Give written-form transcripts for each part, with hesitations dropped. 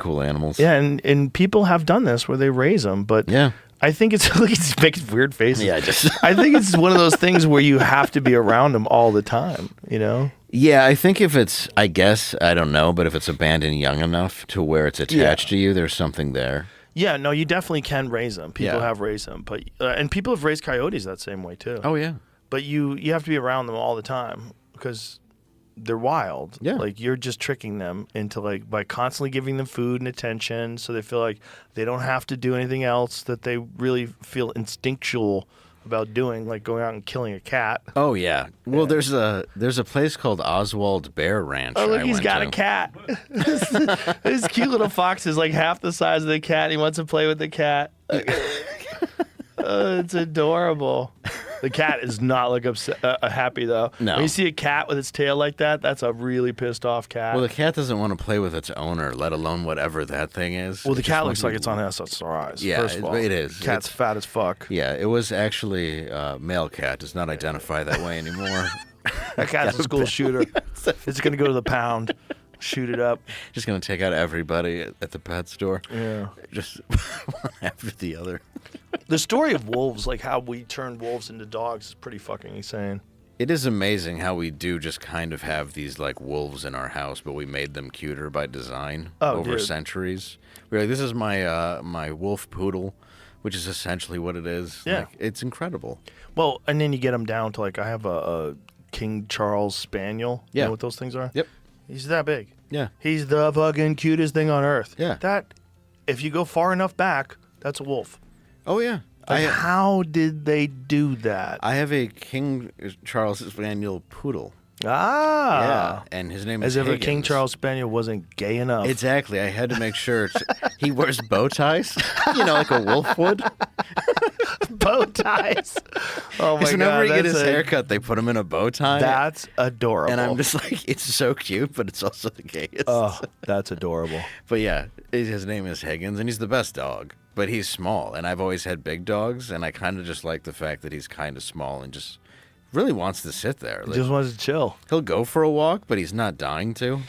cool animals. Yeah, and people have done this where they raise them, but Yeah. I think it's like he's making weird faces. Yeah, I think it's one of those things where you have to be around them all the time, you know? Yeah, I think if it's, I guess, I don't know, but if it's abandoned young enough to where it's attached to you, there's something there. Yeah, no, you definitely can raise them. People Yeah. have raised them, but and people have raised coyotes that same way too. Oh, yeah. But you have to be around them all the time because they're wild. Yeah. Like you're just tricking them into like by constantly giving them food and attention so they feel like they don't have to do anything else that they really feel instinctual about doing, like going out and killing a cat. Oh, yeah. Well, there's a place called Oswald Bear Ranch. Oh, look, I he's went got to. a cat. This cute little fox is like half the size of the cat. He wants to play with the cat. It's adorable. The cat is not like happy though. No. When you see a cat with its tail like that, that's a really pissed off cat. Well, the cat doesn't want to play with its owner, let alone whatever that thing is. Well, the It just cat wants looks like to- it's on SSRIs. Yeah, first of all. it is. Cat's fat as fuck. Yeah, it was actually male cat. Does not identify that way anymore. That cat's a school shooter. It's going to go to the pound, shoot it up. Just gonna take out everybody at the pet store. Yeah. Just one after the other. The story of wolves, like how we turned wolves into dogs, is pretty fucking insane. It is amazing how we do just kind of have these like wolves in our house, but we made them cuter by design over dude. centuries. We're like, this is my my wolf poodle, which is essentially what it is. Yeah. Like, it's incredible. Well, and then you get them down to like, I have a King Charles Spaniel. You Yeah. know what those things are? Yep. He's that big. Yeah. He's the fucking cutest thing on earth. Yeah. That, if you go far enough back, that's a wolf. Oh yeah. Like, how did they do that? I have a King Charles Spaniel poodle. Ah. Yeah, and his name is As if a King Higgins. Charles Spaniel wasn't gay enough. Exactly. I had to make sure he wears bow ties, like a wolf would. bow ties. Oh my Because whenever god. he gets his that's haircut, they put him in a bow tie. That's adorable. and I'm just like, it's so cute, but it's also the gayest. Oh, that's adorable. But yeah, his name is Higgins, and he's the best dog. But he's small, and I've always had big dogs, and I kind of just like the fact that he's kind of small and just really wants to sit there. Like, Just wants to chill. he'll go for a walk, but he's not dying to.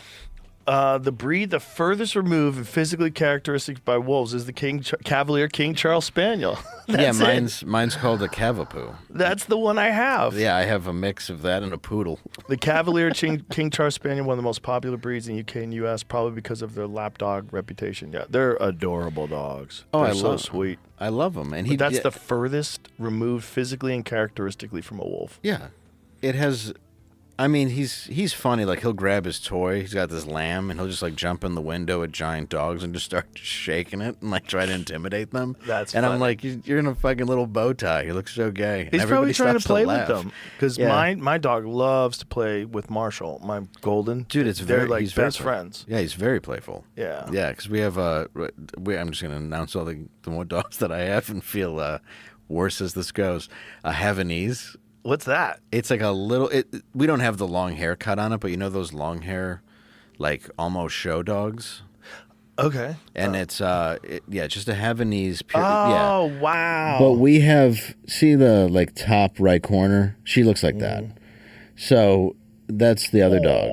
The breed the furthest removed in physically characteristics by wolves is the Cavalier King Charles Spaniel. Yeah, That's it. mine's called a Cavapoo. That's the one I have. Yeah, I have a mix of that and a poodle. The Cavalier King Charles Spaniel, one of the most popular breeds in UK and US, probably because of their lapdog reputation. Yeah, they're adorable dogs. Oh, they're I so love sweet. I love him, and But that's the furthest removed physically and characteristically from a wolf. Yeah, it has. I mean, he's funny. Like, he'll grab his toy. He's got this lamb, and he'll just like jump in the window at giant dogs and just start shaking it and like try to intimidate them. That's and I'm funny. like, you're in a fucking little bow tie. You look so gay. And He's probably everybody trying to stops play with laugh. them because Yeah. my dog loves to play with Marshall, my golden. Dude, it's they're very like he's very best play- friends. Yeah, he's very playful. Yeah. Yeah, because we have I'm just gonna announce all the more dogs that I have and feel worse as this goes. A Havanese. What's that? It's like a little. We don't have the long hair cut on it, but you know those long hair, like almost show dogs. Okay. And it's just a Havanese. Pure, Oh yeah. wow. But we have see the like top right corner. She looks like that. So that's the other dog,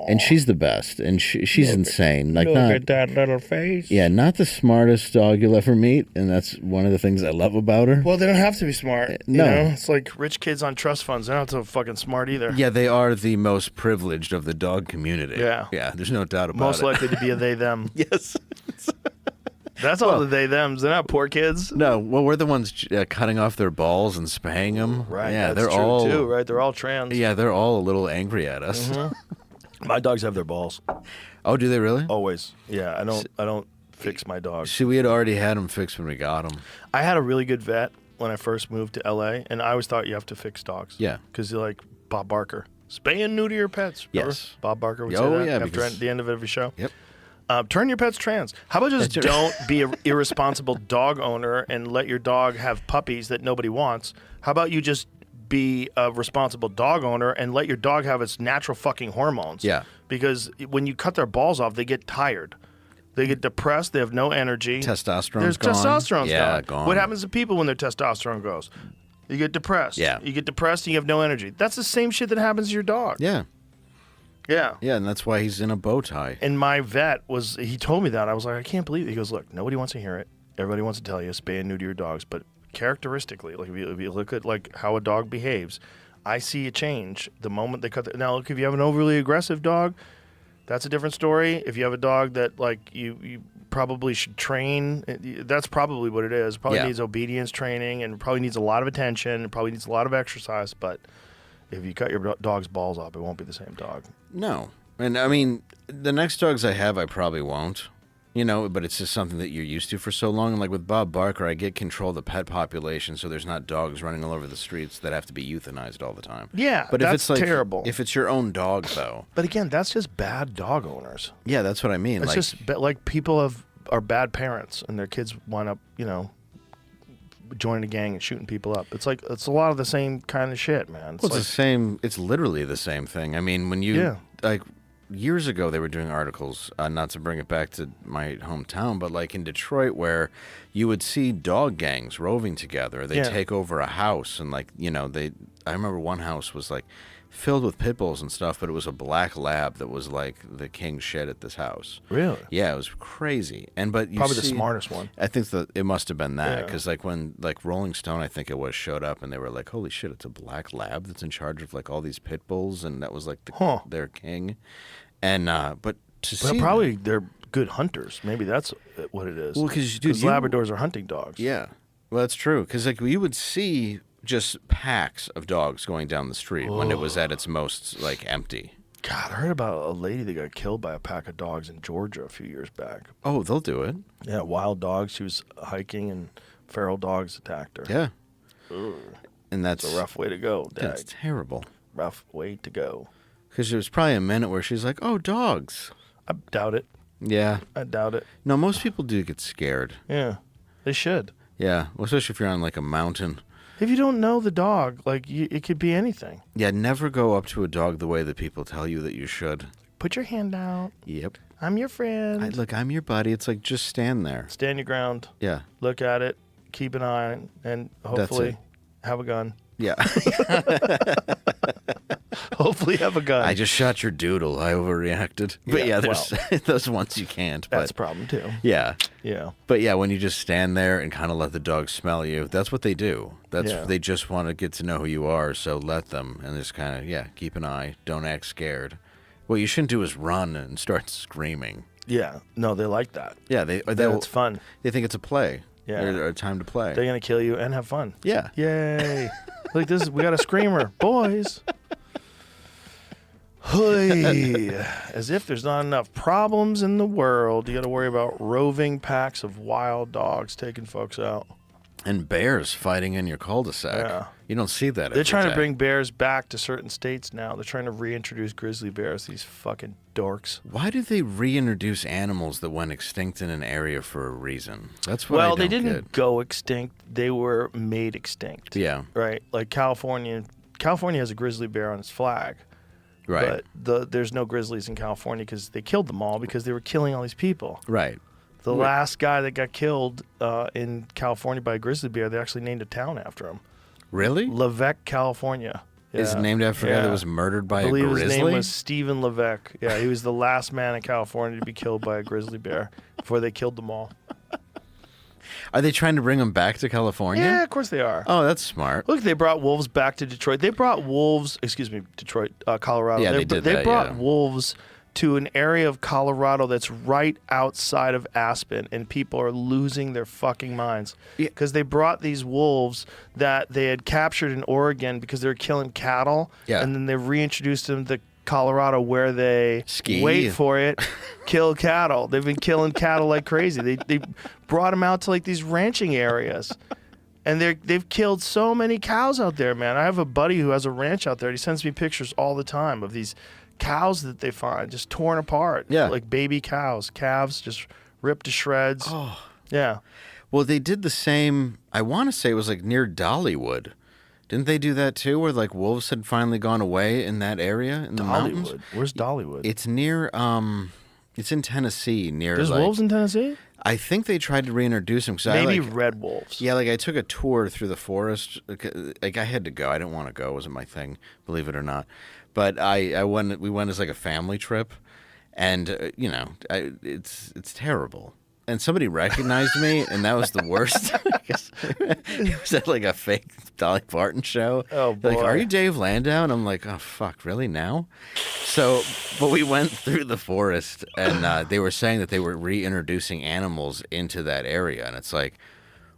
and she's the best, and she's insane. Like Look not at that little face. yeah, not the smartest dog you'll ever meet, and that's one of the things I love about her. Well, they don't have to be smart. no. You know? It's like rich kids on trust funds. They're not so fucking smart either. Yeah, they are the most privileged of the dog community. Yeah. Yeah, there's no doubt about Most it. likely to be a they them. Yes. That's all the they thems. They're not poor kids. No, well, we're the ones cutting off their balls and spaying them. Right. Yeah, that's they're true all too. Right. They're all trans. Yeah, they're all a little angry at us. My dogs have their balls. Oh, do they really? Always. Yeah. I don't fix my dogs. See, we had already had them fixed when we got them. I had a really good vet when I first moved to LA, and I always thought you have to fix dogs. Yeah. Because you're like Bob Barker. Spay and neuter your pets. Remember? Yes. Bob Barker would Oh, say that yeah, after because- the end of every show. Yep. Turn your pets trans. How about just don't be an irresponsible dog owner and let your dog have puppies that nobody wants? How about you just be a responsible dog owner and let your dog have its natural fucking hormones? Yeah. Because when you cut their balls off, they get tired. They get depressed. They have no energy. Testosterone's There's gone. testosterone's Yeah, gone. What happens to people when their testosterone goes? You get depressed. Yeah. You get depressed and you have no energy. That's the same shit that happens to your dog. Yeah. Yeah. Yeah, and that's why he's in a bow tie. And my vet he told me that. I was like, I can't believe it. He goes, look, nobody wants to hear it. Everybody wants to tell you spay and neuter your dogs, but characteristically, like if you look at like how a dog behaves, I see a change the moment they cut. Now, look, if you have an overly aggressive dog, that's a different story. If you have a dog that like you probably should train, that's probably what it is. Probably needs obedience training and probably needs a lot of attention and probably needs a lot of exercise. But if you cut your dog's balls off, it won't be the same dog. No. And I mean, the next dogs I have, I probably won't. You know, but it's just something that you're used to for so long. And like with Bob Barker, I get control of the pet population, so there's not dogs running all over the streets that have to be euthanized all the time. Yeah, but that's if it's like, terrible. If it's your own dog, though. But again, that's just bad dog owners. Yeah, that's what I mean. It's just like people are bad parents, and their kids wind up, joining a gang and shooting people up. It's a lot of the same kind of shit, man. It's the same. It's literally the same thing. I mean, when you like. Years ago, they were doing articles, not to bring it back to my hometown, but like in Detroit, where you would see dog gangs roving together. They take over a house, and like I remember one house was like filled with pit bulls and stuff, but it was a black lab that was like the king shit at this house. Really? Yeah, it was crazy. But probably the smartest one. I think that it must have been that because like when like Rolling Stone, I think it was, showed up and they were like, "Holy shit, it's a black lab that's in charge of like all these pit bulls," and that was like their king. And but probably they're good hunters. Maybe that's what it is. Well, because Labradors are hunting dogs. Yeah, well, that's true. Because like you would see just packs of dogs going down the street when it was at its most like empty. God, I heard about a lady that got killed by a pack of dogs in Georgia a few years back. Oh, they'll do it. Yeah, wild dogs. She was hiking and feral dogs attacked her. Yeah. Ugh. And that's a rough way to go. That's terrible. Rough way to go. Because there was probably a minute where she's like, "Oh, dogs." I doubt it. Yeah. I doubt it. No, most people do get scared. Yeah, they should. Yeah, well, especially if you're on like a mountain. If you don't know the dog, like it could be anything. Yeah, never go up to a dog the way that people tell you that you should. Put your hand out. Yep. I'm your friend. Look, I'm your buddy. It's like just stand there. Stand your ground. Yeah. Look at it. Keep an eye on it, and hopefully have a gun. Yeah. Hopefully have a gun. I just shot your doodle. I overreacted. But yeah, there's those ones you can't. That's a problem too. Yeah. Yeah. But yeah, when you just stand there and kind of let the dog smell you, that's what they do. They just want to get to know who you are, so let them and just kind of keep an eye. Don't act scared. What you shouldn't do is run and start screaming. Yeah. No, they like that. Yeah, it's fun. They think it's a play. Yeah. Or a time to play. They're gonna kill you and have fun. Yeah. Yay. Like we got a screamer, boys. Hey, as if there's not enough problems in the world. You got to worry about roving packs of wild dogs taking folks out. And bears fighting in your cul-de-sac. Yeah. You don't see that. They're trying to bring bears back to certain states now. They're trying to reintroduce grizzly bears, these fucking dorks. Why do they reintroduce animals that went extinct in an area for a reason? That's what I don't they didn't get. go extinct. They were made extinct. Yeah. Right? Like California has a grizzly bear on its flag. Right. But there's no grizzlies in California because they killed them all because they were killing all these people. Right. The last guy that got killed in California by a grizzly bear, they actually named a town after him. Really? Levesque, California. Yeah. Is named after a guy that was murdered by a grizzly? I believe his name was Stephen Levesque. Yeah, he was the last man in California to be killed by a grizzly bear before they killed them all. Are they trying to bring them back to California? Yeah, of course they are. Oh, that's smart. Look, they brought wolves back to Detroit. They brought wolves, Colorado. Yeah, they brought wolves to an area of Colorado that's right outside of Aspen, and people are losing their fucking minds because they brought these wolves that they had captured in Oregon because they were killing cattle, and then they reintroduced them to Colorado where they wait for it, kill cattle. They've been killing cattle like crazy. They brought them out to like these ranching areas. And they've killed so many cows out there, man. I have a buddy who has a ranch out there. He sends me pictures all the time of these cows that they find just torn apart. Yeah. Like baby cows, calves just ripped to shreds. Oh. Yeah. Well, they did the same, I want to say it was like near Dollywood. Didn't they do that too, where like wolves had finally gone away in that area in the mountains? Where's Dollywood? It's near, it's in Tennessee. There's wolves in Tennessee? I think they tried to reintroduce them. Maybe red wolves. Yeah, like I took a tour through the forest. Like I had to go. I didn't want to go. It wasn't my thing, believe it or not. But we went as like a family trip, and it's terrible. And somebody recognized me, and that was the worst. It was at like a fake Dolly Parton show. Oh, boy. Like, are you Dave Landau? And I'm like, oh, fuck, really now? So, but we went through the forest, and they were saying that they were reintroducing animals into that area. And it's like,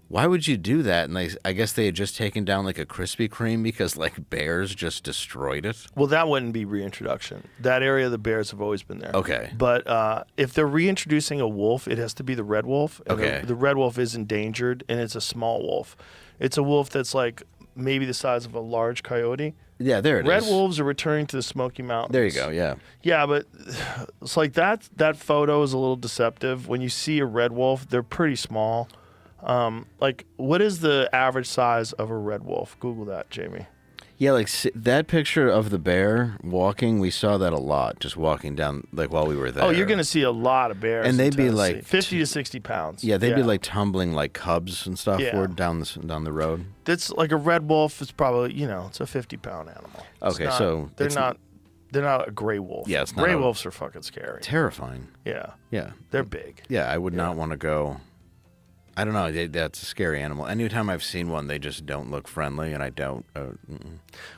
why would you do that? And I guess they had just taken down like a Krispy Kreme because like bears just destroyed it. Well, that wouldn't be reintroduction. That area, the bears have always been there. Okay. But if they're reintroducing a wolf, it has to be the red wolf. And Okay. The red wolf is endangered, and it's a small wolf. It's a wolf that's like maybe the size of a large coyote. Yeah, there it Red is. wolves are returning to the Smoky Mountains. There you go, yeah. Yeah, but it's like that photo is a little deceptive. When you see a red wolf, they're pretty small. Like, what is the average size of a red wolf? Google that, Jamie. Yeah, like that picture of the bear walking, we saw that a lot, just walking down, like while we were there. Oh, you're going to see a lot of bears. And they'd in be Tennessee. like 50 to 60 pounds. Yeah, they'd be like tumbling like cubs and stuff Yeah. down the road. That's like a red wolf is probably, it's a 50-pound animal. Okay, so they're not a gray wolf. Yeah, it's not gray wolves are fucking scary. Terrifying. Yeah. Yeah. They're big. Yeah, I would not want to go. I don't know. That's a scary animal. Anytime I've seen one, they just don't look friendly, and I don't.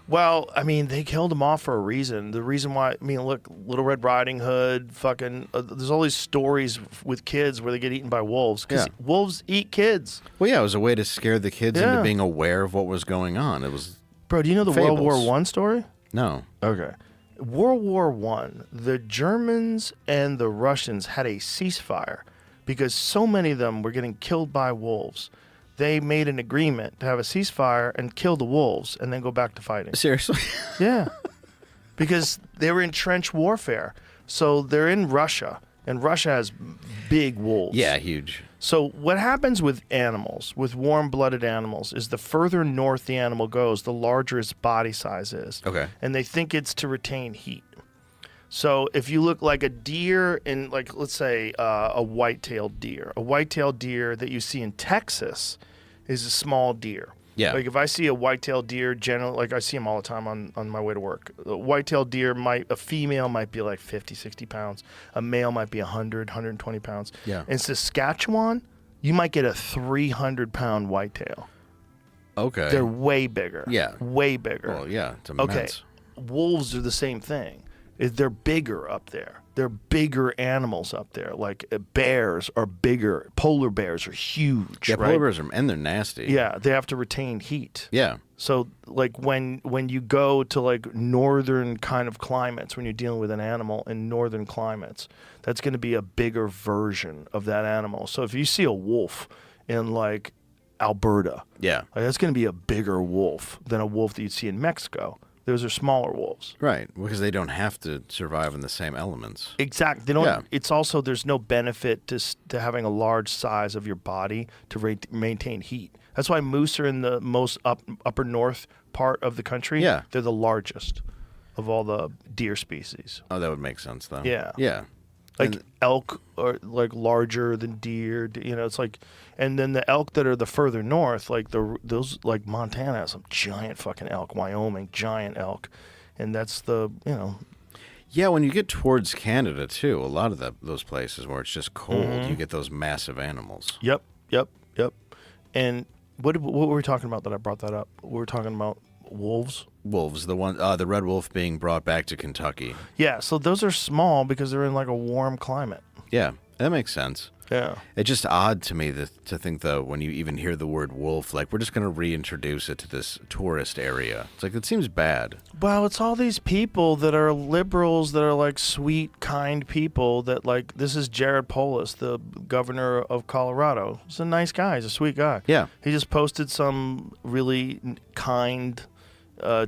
Well, I mean, they killed them off for a reason. The reason why, look, Little Red Riding Hood, fucking, there's all these stories with kids where they get eaten by wolves. Because wolves eat kids. Well, yeah, it was a way to scare the kids into being aware of what was going on. It was. Bro, do you know the fables. World War I story? No. Okay. World War I, the Germans and the Russians had a ceasefire because so many of them were getting killed by wolves. They made an agreement to have a ceasefire and kill the wolves and then go back to fighting. Seriously? Yeah. Because they were in trench warfare. So they're in Russia, and Russia has big wolves. Yeah, huge. So what happens with animals, with warm-blooded animals, is the further north the animal goes, the larger its body size is. Okay. And they think it's to retain heat. So if you look like a deer in, like, let's say a white-tailed deer that you see in Texas is a small deer. Yeah. Like if I see a white-tailed deer, generally, like I see them all the time on my way to work. A white-tailed deer a female might be like 50, 60 pounds. A male might be 100, 120 pounds. Yeah. In Saskatchewan, you might get a 300-pound whitetail. Okay. They're way bigger. Yeah. Way bigger. Well, yeah, it's immense. Okay. Wolves are the same thing. They're bigger up there. They're bigger animals up there. Like bears are bigger. Polar bears are huge. Yeah, right? polar bears and they're nasty. Yeah, they have to retain heat. Yeah. So like when you go to like northern kind of climates, when you're dealing with an animal in northern climates, that's going to be a bigger version of that animal. So if you see a wolf in like Alberta, Yeah. like, that's going to be a bigger wolf than a wolf that you'd see in Mexico. Those are smaller wolves. Right, because they don't have to survive in the same elements. Exactly. They don't. Yeah. It's also there's no benefit to having a large size of your body to maintain heat. That's why moose are in the most upper north part of the country. Yeah. They're the largest of all the deer species. Oh, that would make sense, though. Yeah. Yeah. Like And- elk are like larger than deer. It's like, and then the elk that are the further north, like those like Montana has some giant fucking elk. Wyoming, giant elk, and that's the. Yeah, when you get towards Canada, too, a lot of those places where it's just cold, you get those massive animals. Yep. And what were we talking about that I brought that up? We were talking about wolves. Wolves, the red wolf being brought back to Kentucky. Yeah, so those are small because they're in like a warm climate. Yeah, that makes sense. Yeah. It's just odd to me to think, though, when you even hear the word wolf, like, we're just going to reintroduce it to this tourist area. It's like, it seems bad. Well, it's all these people that are liberals that are like sweet, kind people that like, this is Jared Polis, the governor of Colorado. He's a nice guy. He's a sweet guy. Yeah. He just posted some really kind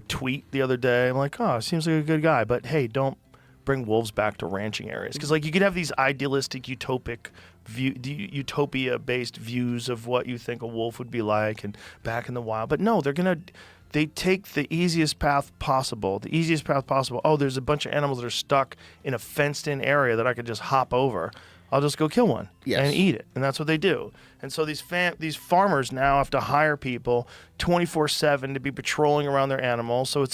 tweet the other day. I'm like, oh, seems like a good guy. But hey, don't bring wolves back to ranching areas. Because like you could have these idealistic, utopia-based views of what you think a wolf would be like and back in the wild. But no, they take the easiest path possible. Oh, there's a bunch of animals that are stuck in a fenced-in area that I could just hop over. I'll just go kill one and eat it. And that's what they do. And so these farmers now have to hire people 24/7 to be patrolling around their animals. So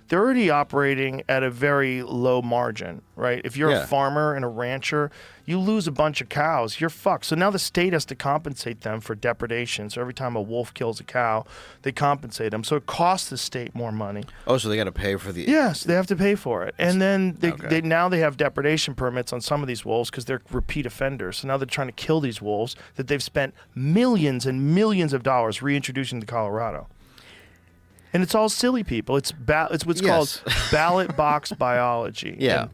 they're already operating at a very low margin, right? If you're a farmer and a rancher, you lose a bunch of cows, you're fucked. So now the state has to compensate them for depredation. So every time a wolf kills a cow, they compensate them. So it costs the state more money. Oh, so they got to pay for the... Yes, they have to pay for it. And then now they have depredation permits on some of these wolves because they're repeat offenders. So now they're trying to kill these wolves that they've spent millions and millions of dollars reintroducing to Colorado. And it's all silly people. It's what's called ballot box biology. Yeah. And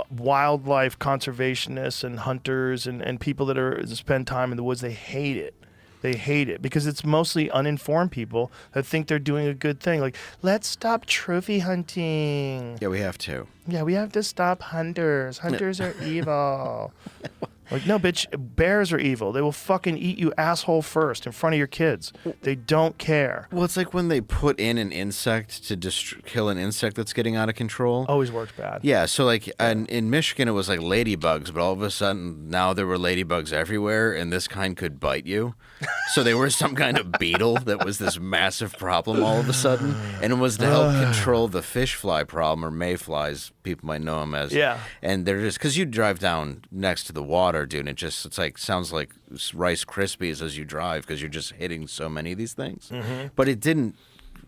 wildlife conservationists and hunters and people that spend time in the woods, they hate it. They hate it because it's mostly uninformed people that think they're doing a good thing. Like, let's stop trophy hunting. Yeah, we have to. Yeah, we have to stop hunters. Hunters are evil. Like, no, bitch, bears are evil. They will fucking eat you asshole first in front of your kids. They don't care. Well, it's like when they put in an insect to kill an insect that's getting out of control. Always works bad. Yeah, so like in Michigan it was like ladybugs, but all of a sudden now there were ladybugs everywhere, and this kind could bite you. So they were some kind of beetle that was this massive problem all of a sudden, and it was to help control the fish fly problem, or mayflies, people might know them as. Yeah. And they're just, because you drive down next to the water, dude, and it's like sounds like Rice Krispies as you drive because you're just hitting so many of these things. Mm-hmm. But it didn't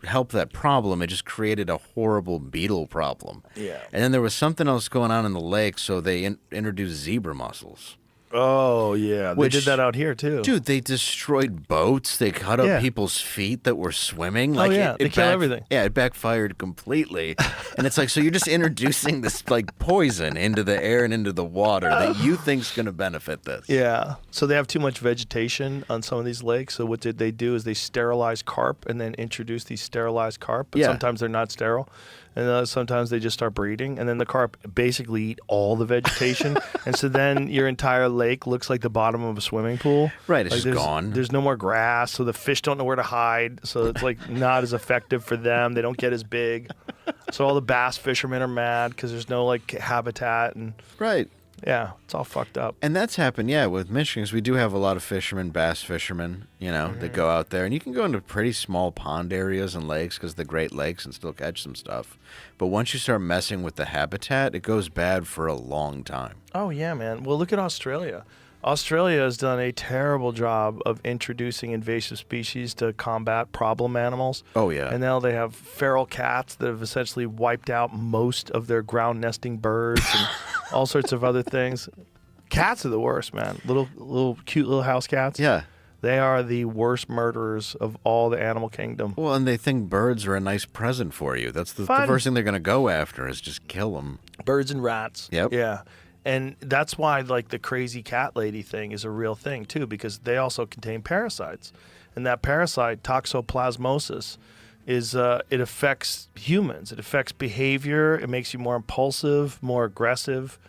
help that problem. It just created a horrible beetle problem. Yeah. And then there was something else going on in the lake, so they introduced zebra mussels. Oh, yeah. They did that out here, too. Dude, they destroyed boats. They cut up people's feet that were swimming. Like, they kill everything. Yeah, it backfired completely. And it's like, so you're just introducing this, like, poison into the air and into the water that you think's going to benefit this. Yeah. So they have too much vegetation on some of these lakes. So what did they do is they sterilize carp and then introduce these sterilized carp. But sometimes they're not sterile. And sometimes they just start breeding, and then the carp basically eat all the vegetation, and so then your entire lake looks like the bottom of a swimming pool. Right, it's just gone. There's no more grass, so the fish don't know where to hide, so it's like not as effective for them. They don't get as big. So all the bass fishermen are mad because there's no like habitat. And right. Yeah, it's all fucked up. And that's happened, with Michigan. 'Cause we do have a lot of fishermen, bass fishermen, that go out there. And you can go into pretty small pond areas and lakes because the Great Lakes and still catch some stuff. But once you start messing with the habitat, it goes bad for a long time. Oh, yeah, man. Well, look at Australia. Australia has done a terrible job of introducing invasive species to combat problem animals. Oh, yeah. And now they have feral cats that have essentially wiped out most of their ground nesting birds and all sorts of other things. Cats are the worst, man. Little cute little house cats. Yeah. They are the worst murderers of all the animal kingdom. Well, and they think birds are a nice present for you. That's the first thing they're going to go after is just kill them. Birds and rats. Yep. Yeah. And that's why, like, the crazy cat lady thing is a real thing, too, because they also contain parasites. And that parasite, toxoplasmosis, it affects humans. It affects behavior. It makes you more impulsive, more aggressive.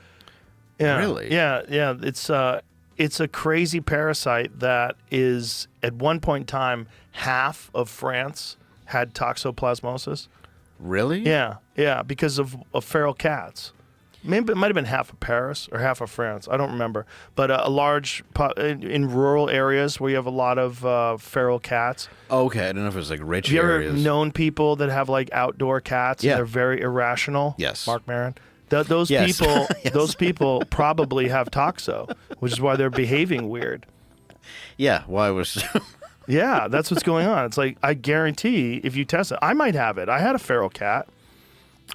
Yeah. Really? Yeah. It's a crazy parasite that is, at one point in time, half of France had toxoplasmosis. Really? Yeah, because of feral cats. Maybe it might have been half of Paris or half of France. I don't remember. But a large in rural areas where you have a lot of feral cats. Okay, I don't know if it was like rich have you areas. Ever known people that have like outdoor cats? Yeah. And they're very irrational. Yes. Mark Maron. Those Yes. people, Yes. those people probably have toxo, which is why they're behaving weird. Yeah. Why was? Yeah, that's what's going on. It's like, I guarantee if you test it, I might have it. I had a feral cat.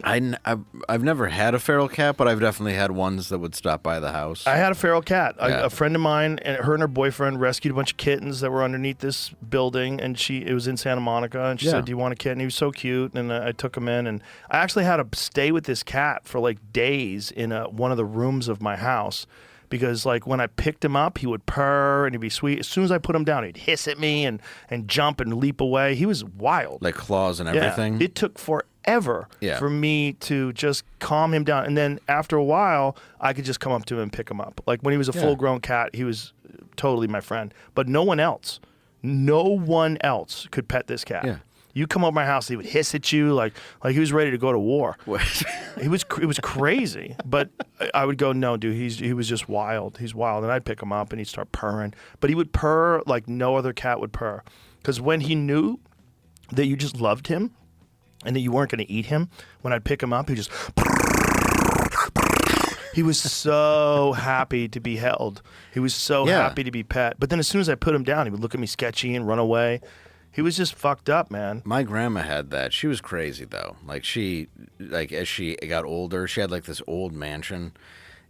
I've never had a feral cat, but I've definitely had ones that would stop by the house. I had a feral cat. Yeah. A friend of mine, and her boyfriend rescued a bunch of kittens that were underneath this building, and it was in Santa Monica, and she said, "Do you want a kitten?" He was so cute, and I took him in, and I actually had to stay with this cat for like days in one of the rooms of my house. Because like when I picked him up, he would purr and he'd be sweet. As soon as I put him down, he'd hiss at me and jump and leap away. He was wild. Like claws and everything? Yeah. It took forever for me to just calm him down. And then after a while, I could just come up to him and pick him up. Like when he was a full-grown cat, he was totally my friend. But no one else could pet this cat. Yeah. You come over my house, he would hiss at you like he was ready to go to war. It was crazy. But I would go, no, dude, he was just wild. He's wild. And I'd pick him up and he'd start purring. But he would purr like no other cat would purr. Because when he knew that you just loved him, and that you weren't going to eat him, when I'd pick him up, he was so happy to be held. He was so happy to be pet. But then as soon as I put him down, he would look at me sketchy and run away. He was just fucked up, man. My grandma had that. She was crazy, though. Like, as she got older, she had, like, this old mansion.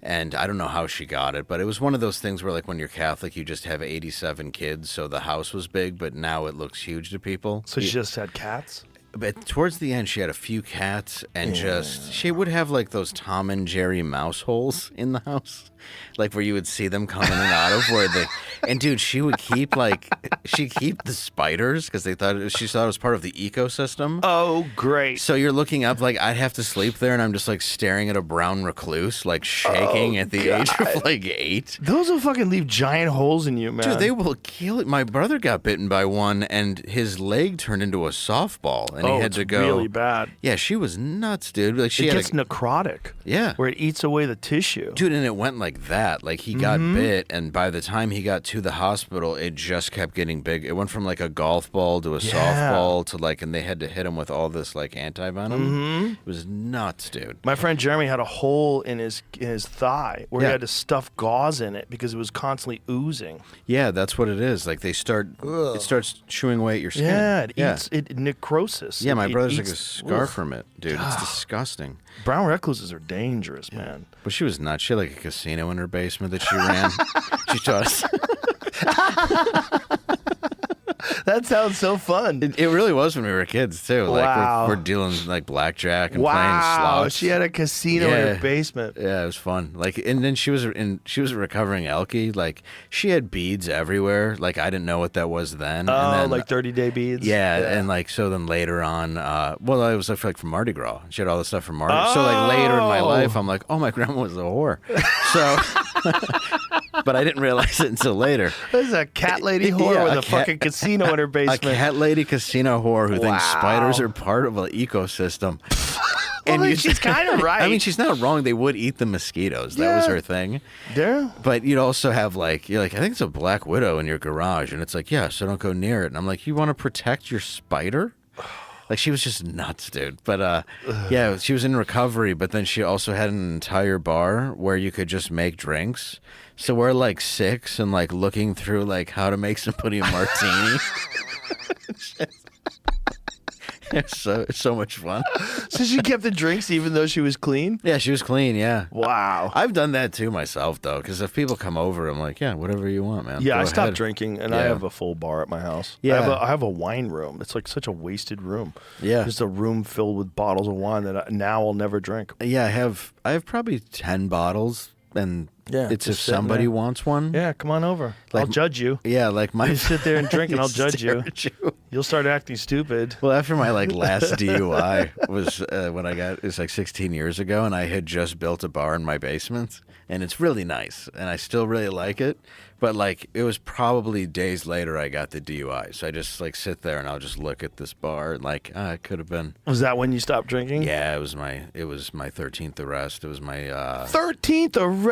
And I don't know how she got it, but it was one of those things where, like, when you're Catholic, you just have 87 kids, so the house was big, but now it looks huge to people. So she just had cats? But towards the end, she had a few cats, and she would have, like, those Tom and Jerry mouse holes in the house, like, where you would see them coming in and out of, and, dude, she'd keep the spiders, because she thought it was part of the ecosystem. Oh, great. So you're looking up, like, I'd have to sleep there, and I'm just, like, staring at a brown recluse, like, shaking at the age of, like, 8. Those will fucking leave giant holes in you, man. Dude, they will kill it. My brother got bitten by one, and his leg turned into a softball, and he had to go. Really bad. Yeah, she was nuts, dude. Like, it gets necrotic. Yeah. Where it eats away the tissue. Dude, and it went like that. Like, he got bit, and by the time he got to the hospital, it just kept getting big. It went from, like, a golf ball to a softball to, like, and they had to hit him with all this, like, anti-venom. It was nuts, dude. My friend Jeremy had a hole in his thigh where he had to stuff gauze in it because it was constantly oozing. Yeah, that's what it is. Like, it starts chewing away at your skin. Yeah, it eats necrosis. Yeah, my brother's like a scar from it, dude. It's disgusting. Brown recluses are dangerous, man. But she was nuts. She had, like, a casino in her basement that she ran. She taught us. That sounds so fun. It really was when we were kids, too. Like, we're dealing, like, blackjack and playing slots. She had a casino in her basement. Yeah, it was fun. Like, and then she was a recovering alkie. Like, she had beads everywhere. Like, I didn't know what that was then. Oh, and then, like 30-day beads? Yeah, and, like, so then later on, well, I was, like, from Mardi Gras. She had all this stuff from Mardi Gras. So, like, later in my life, I'm like, oh, my grandma was a whore. So... But I didn't realize it until later. There's a cat lady whore with a fucking casino in her basement. A cat lady casino whore who thinks spiders are part of an ecosystem. And she's kind of right. I mean, she's not wrong. They would eat the mosquitoes. That was her thing. Yeah. But you'd also have, like, you're like, I think it's a black widow in your garage. And it's like, yeah, so don't go near it. And I'm like, you want to protect your spider? Like, she was just nuts, dude. But, yeah, she was in recovery, but then she also had an entire bar where you could just make drinks. So we're, like, 6 and, like, looking through, like, how to make somebody a martini. It's so much fun. So she kept the drinks even though she was clean? Yeah, she was clean, yeah. Wow. I've done that, too, myself, though, because if people come over, I'm like, yeah, whatever you want, man. Yeah, Go I stopped ahead. drinking, and I have a full bar at my house. Yeah. I have a wine room. It's like such a wasted room. Yeah. Just a room filled with bottles of wine that now I'll never drink. Yeah, I have probably 10 bottles, and it's if somebody wants one. Yeah, come on over. Like, I'll judge you. Yeah, like my... You sit there and drink, and I'll judge you. You'll start acting stupid. Well, after my, like, last DUI was when it was like 16 years ago, and I had just built a bar in my basement, and it's really nice, and I still really like it. But, like, it was probably days later I got the DUI. So I just, like, sit there and I'll just look at this bar and, like, it could have been. Was that when you stopped drinking? Yeah, it was my 13th arrest. It was my 13th arrest?